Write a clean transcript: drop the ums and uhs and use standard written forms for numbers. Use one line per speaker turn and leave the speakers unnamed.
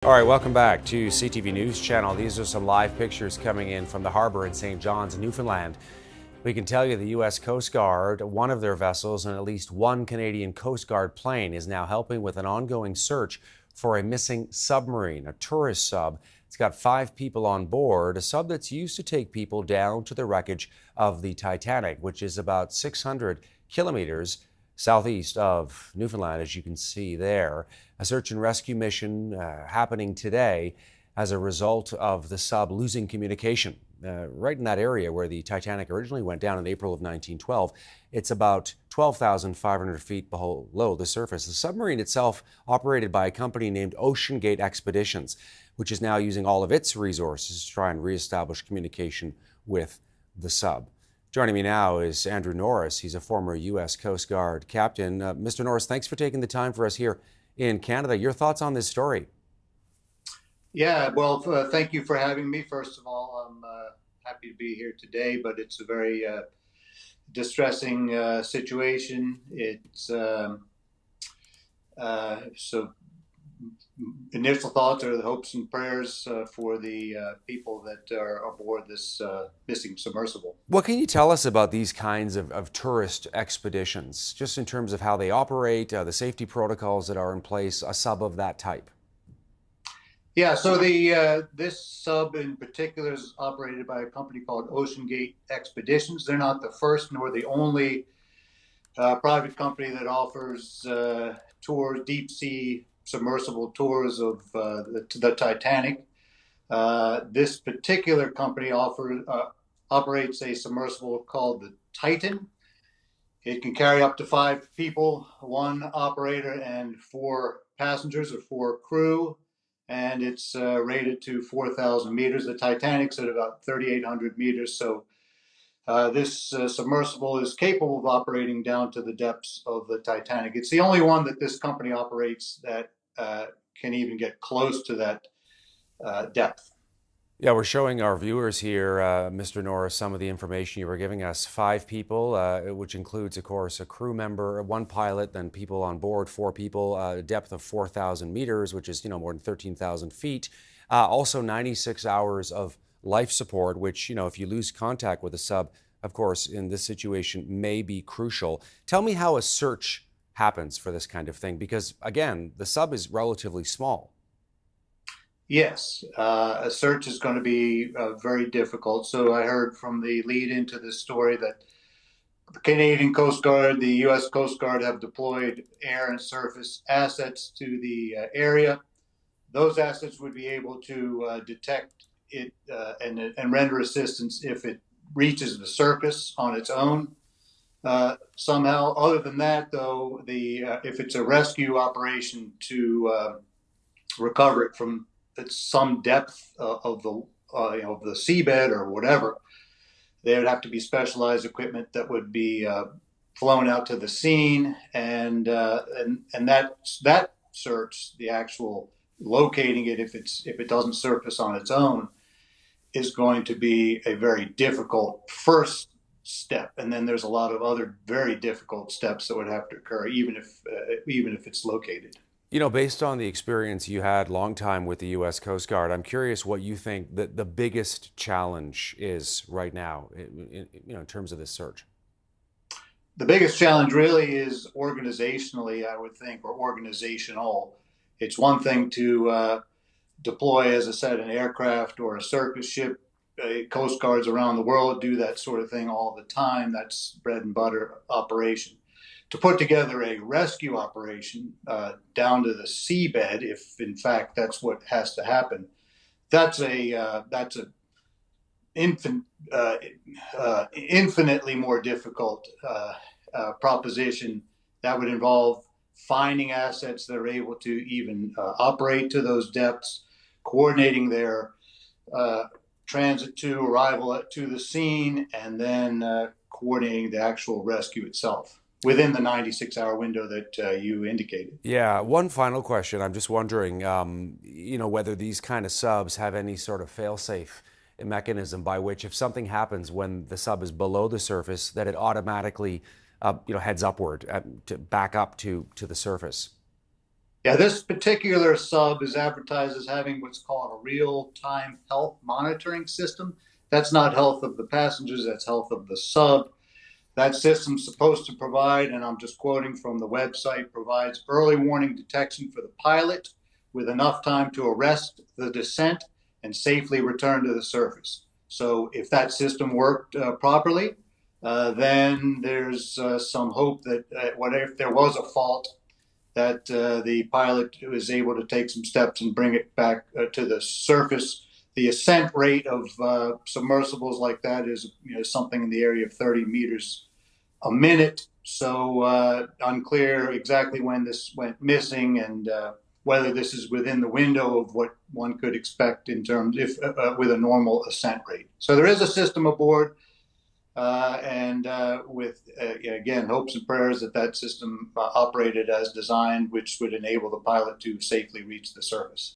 All right, welcome back to CTV News Channel. These are some live pictures coming in from the harbor in St. John's, Newfoundland. We can tell you the U.S. Coast Guard, one of their vessels, and at least one Canadian Coast Guard plane is now helping with an ongoing search for a missing submarine, a tourist sub. It's got 5 people on board, a sub that's used to take people down to the wreckage of the Titanic, which is about 600 kilometers southeast of Newfoundland, as you can see there. A search and rescue mission happening today as a result of the sub losing communication. Right in that area where the Titanic originally went down in April of 1912. It's about 12,500 feet below the surface. The submarine itself operated by a company named OceanGate Expeditions, which is now using all of its resources to try and reestablish communication with the sub. Joining me now is Andrew Norris. He's a former U.S. Coast Guard captain. Mr. Norris, thanks for taking the time for us here in Canada. Your thoughts on this story?
Yeah, well, thank you for having me. First of all, I'm happy to be here today, but it's a very distressing situation. It's so initial thoughts are the hopes and prayers for the people that are aboard this missing submersible.
What can you tell us about these kinds of tourist expeditions, just in terms of how they operate, the safety protocols that are in place, a sub of that type?
Yeah, so the this sub in particular is operated by a company called OceanGate Expeditions. They're not the first nor the only private company that offers tours, deep sea submersible tours of the Titanic. This particular company operates a submersible called the Titan. It can carry up to 5 people, 1 operator and 4 passengers or 4 crew, and it's rated to 4,000 meters. The Titanic's at about 3,800 meters, so this submersible is capable of operating down to the depths of the Titanic. It's the only one that this company operates that can even get close to that depth.
Yeah, we're showing our viewers here, Mr. Norris, some of the information you were giving us. 5 people, which includes, of course, a crew member, 1 pilot, then people on board, 4 people, a depth of 4,000 meters, which is, more than 13,000 feet. Also 96 hours of life support, which, if you lose contact with a sub, of course, in this situation may be crucial. Tell me how a search happens for this kind of thing, because, again, the sub is relatively small.
Yes, a search is going to be very difficult. So I heard from the lead into this story that the Canadian Coast Guard, the U.S. Coast Guard have deployed air and surface assets to the area. Those assets would be able to detect it and render assistance if it reaches the surface on its own. Somehow, other than that, though, if it's a rescue operation to recover it from some depth of the the seabed or whatever, there would have to be specialized equipment that would be flown out to the scene, and that search, the actual locating it, if it doesn't surface on its own, is going to be a very difficult first step, and then there's a lot of other very difficult steps that would have to occur, even if it's located.
Based on the experience you had long time with the U.S. Coast Guard, I'm curious what you think that the biggest challenge is right now, in terms of this search.
The biggest challenge really is organizationally, I would think, or organizational. It's one thing to deploy, as I said, an aircraft or a surface ship. Coast Guards around the world do that sort of thing all the time. That's bread and butter operation. To put together a rescue operation down to the seabed, if in fact that's what has to happen, that's a infinitely more difficult proposition. That would involve finding assets that are able to even operate to those depths, coordinating their transit to arrival to the scene, and then coordinating the actual rescue itself within the 96-hour window that you indicated.
Yeah, one final question. I'm just wondering, whether these kind of subs have any sort of fail-safe mechanism by which, if something happens when the sub is below the surface, that it automatically, heads upward, to back up to the surface.
Yeah, this particular sub is advertised as having what's called a real-time health monitoring system. That's not health of the passengers, that's health of the sub. That system's supposed to provide, and I'm just quoting from the website, provides early warning detection for the pilot with enough time to arrest the descent and safely return to the surface. So if that system worked properly, then there's some hope that what if there was a fault, that the pilot was able to take some steps and bring it back to the surface. The ascent rate of submersibles like that is something in the area of 30 meters a minute. So unclear exactly when this went missing and whether this is within the window of what one could expect in terms if with a normal ascent rate. So there is a system aboard. And with, again, hopes and prayers that that system operated as designed, which would enable the pilot to safely reach the surface.